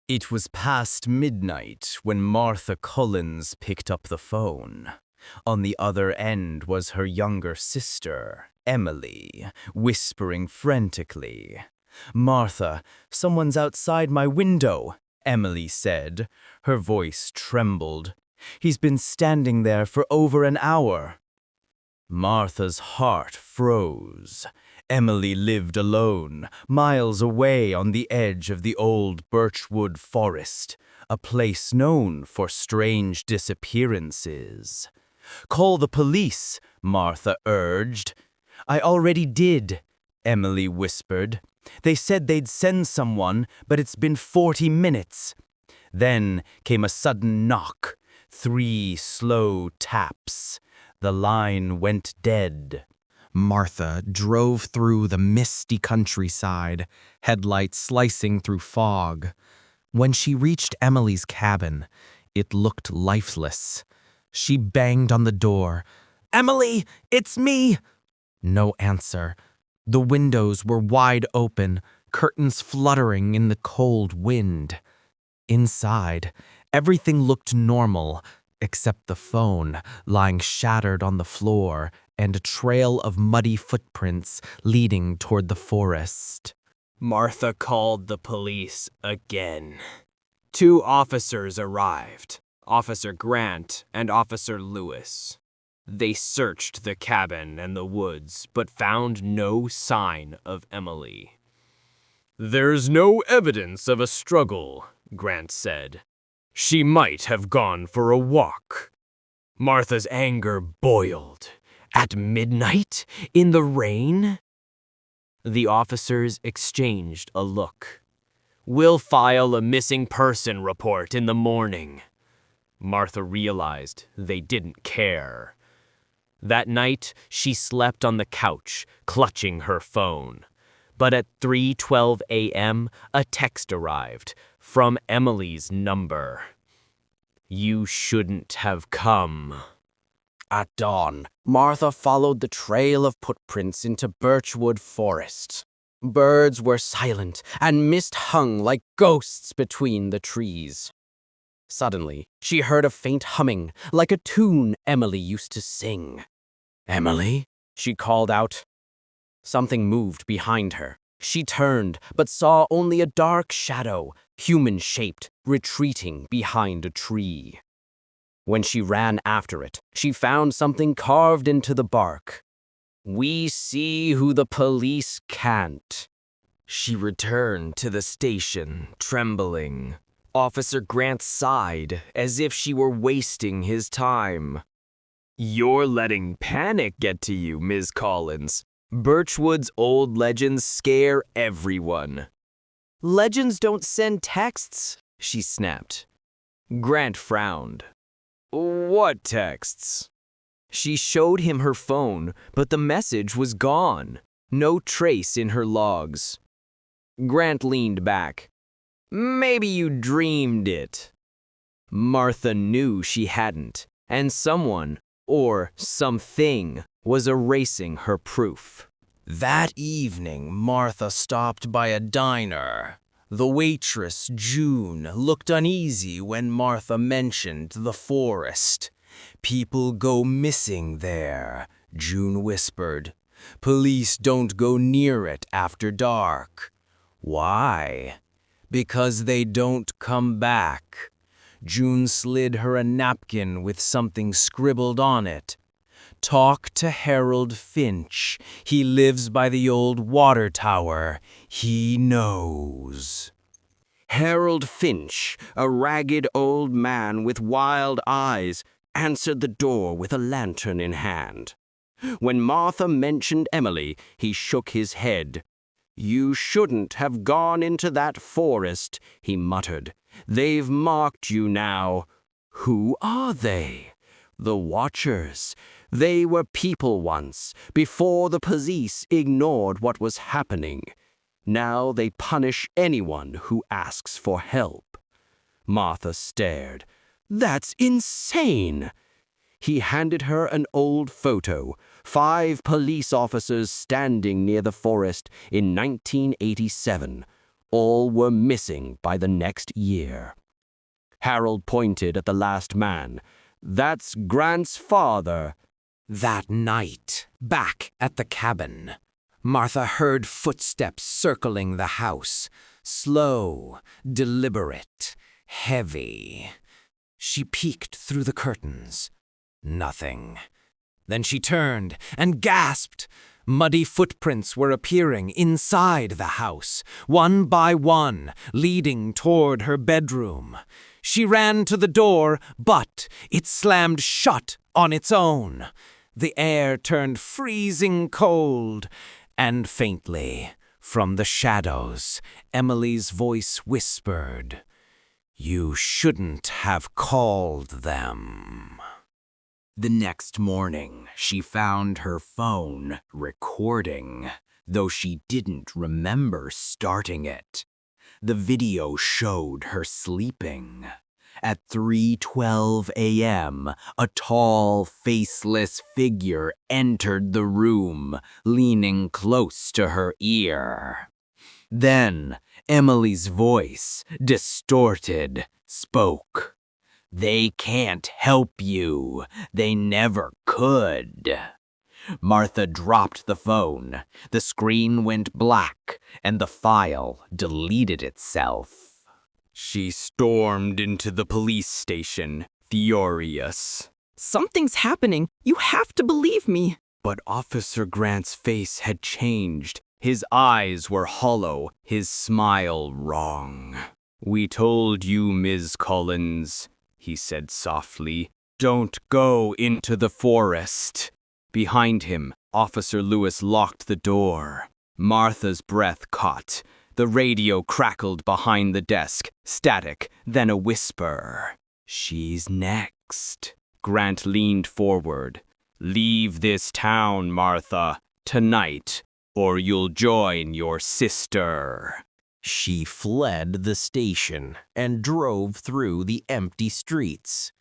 It was past midnight when Martha Collins picked up the phone. On the other end was her younger sister, Emily, whispering frantically. "Martha, someone's outside my window," Emily said. Her voice trembled. "He's been standing there for over an hour." Martha's heart froze. Emily lived alone, miles away on the edge of the old Birchwood Forest, a place known for strange disappearances. "Call the police," Martha urged. "I already did," Emily whispered. "They said they'd send someone, but it's been 40 minutes. Then came a sudden knock, 3 slow taps. The line went dead. Martha drove through the misty countryside, headlights slicing through fog. When she reached Emily's cabin, it looked lifeless. She banged on the door. "Emily, it's me!" No answer. The windows were wide open, curtains fluttering in the cold wind. Inside, everything looked normal, except the phone, lying shattered on the floor, and a trail of muddy footprints leading toward the forest. Martha called the police again. 2 officers arrived, Officer Grant and Officer Lewis. They searched the cabin and the woods, but found no sign of Emily. "There's no evidence of a struggle," Grant said. "She might have gone for a walk." Martha's anger boiled. At midnight? In the rain? The officers exchanged a look. "We'll file a missing person report in the morning." Martha realized they didn't care. That night, she slept on the couch, clutching her phone. But at 3:12 a.m., a text arrived from Emily's number. "You shouldn't have come." At dawn, Martha followed the trail of footprints into Birchwood Forest. Birds were silent, and mist hung like ghosts between the trees. Suddenly, she heard a faint humming, like a tune Emily used to sing. "Emily?" she called out. Something moved behind her. She turned, but saw only a dark shadow, human-shaped, retreating behind a tree. When she ran after it, she found something carved into the bark. "We see who the police can't." She returned to the station, trembling. Officer Grant sighed, as if she were wasting his time. "You're letting panic get to you, Ms. Collins. Birchwood's old legends scare everyone." "Legends don't send texts," she snapped. Grant frowned. "What texts?" She showed him her phone, but the message was gone. No trace in her logs. Grant leaned back. "Maybe you dreamed it." Martha knew she hadn't, and someone, or something, was erasing her proof. That evening, Martha stopped by a diner. The waitress, June, looked uneasy when Martha mentioned the forest. "People go missing there," June whispered. "Police don't go near it after dark." "Why?" "Because they don't come back." June slid her a napkin with something scribbled on it. "Talk to Harold Finch. He lives by the old water tower. He knows." Harold Finch, a ragged old man with wild eyes, answered the door with a lantern in hand. When Martha mentioned Emily, he shook his head. "You shouldn't have gone into that forest," he muttered. "They've marked you now." "Who are they?" "The Watchers. They were people once, before the police ignored what was happening. Now they punish anyone who asks for help." Martha stared. "That's insane!" He handed her an old photo, 5 police officers standing near the forest in 1987. All were missing by the next year. Harold pointed at the last man. "That's Grant's father." That night, back at the cabin, Martha heard footsteps circling the house, slow, deliberate, heavy. She peeked through the curtains. Nothing. Then she turned and gasped. Muddy footprints were appearing inside the house, one by one, leading toward her bedroom. She ran to the door, but it slammed shut on its own. The air turned freezing cold, and faintly, from the shadows, Emily's voice whispered, "You shouldn't have called them." The next morning, she found her phone recording, though she didn't remember starting it. The video showed her sleeping. At 3:12 a.m., a tall, faceless figure entered the room, leaning close to her ear. Then, Emily's voice, distorted, spoke. "They can't help you. They never could." Martha dropped the phone. The screen went black, and the file deleted itself. She stormed into the police station, furious. "Something's happening. You have to believe me." But Officer Grant's face had changed. His eyes were hollow, his smile wrong. "We told you, Ms. Collins," he said softly. "Don't go into the forest." Behind him, Officer Lewis locked the door. Martha's breath caught. The radio crackled behind the desk, static, then a whisper. "She's next." Grant leaned forward. "Leave this town, Martha, tonight, or you'll join your sister." She fled the station and drove through the empty streets.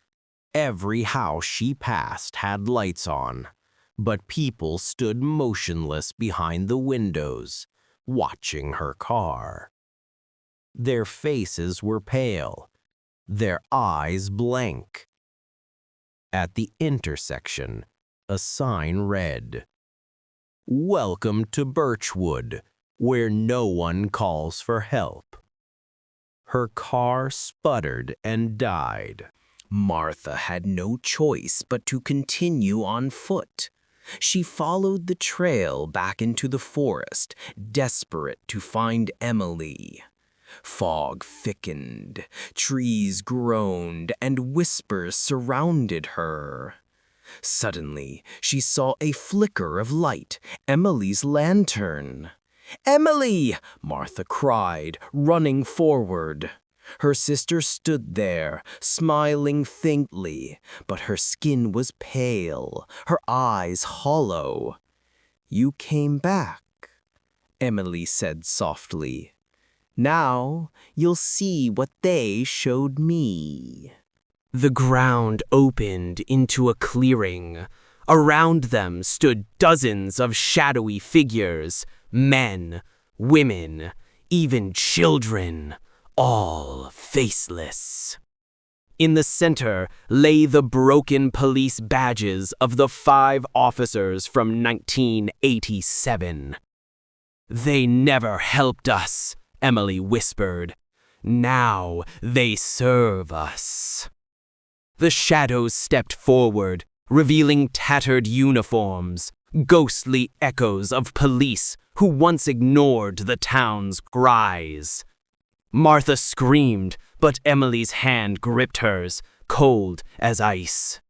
Every house she passed had lights on, but people stood motionless behind the windows, watching her car. Their faces were pale, their eyes blank. At the intersection, a sign read, "Welcome to Birchwood, where no one calls for help." Her car sputtered and died. Martha had no choice but to continue on foot. She followed the trail back into the forest, desperate to find Emily. Fog thickened, trees groaned, and whispers surrounded her. Suddenly, she saw a flicker of light, Emily's lantern. "Emily!" Martha cried, running forward. Her sister stood there, smiling faintly, but her skin was pale, her eyes hollow. "You came back," Emily said softly. "Now you'll see what they showed me." The ground opened into a clearing. Around them stood dozens of shadowy figures, men, women, even children, all faceless. In the center lay the broken police badges of the 5 officers from 1987. "They never helped us," Emily whispered. "Now they serve us." The shadows stepped forward, revealing tattered uniforms, ghostly echoes of police who once ignored the town's cries. Martha screamed, but Emily's hand gripped hers, cold as ice.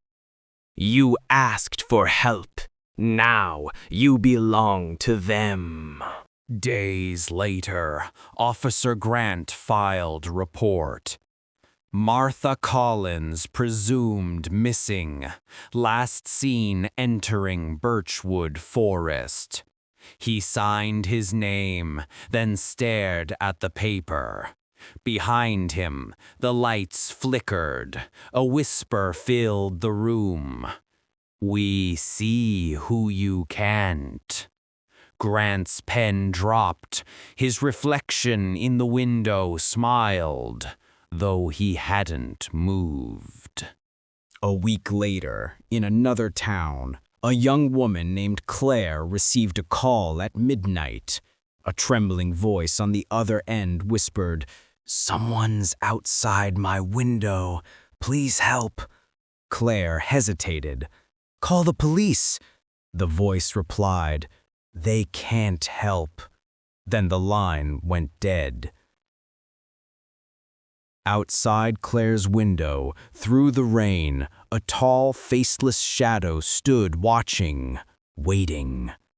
"You asked for help. Now you belong to them." Days later, Officer Grant filed report. Martha Collins presumed missing, last seen entering Birchwood Forest. He signed his name, then stared at the paper. Behind him, the lights flickered. A whisper filled the room. "We see who you can't." Grant's pen dropped. His reflection in the window smiled, though he hadn't moved. A week later, in another town, a young woman named Claire received a call at midnight. A trembling voice on the other end whispered, "Someone's outside my window. Please help." Claire hesitated. "Call the police." The voice replied, "They can't help." Then the line went dead. Outside Claire's window, through the rain, a tall, faceless shadow stood watching, waiting.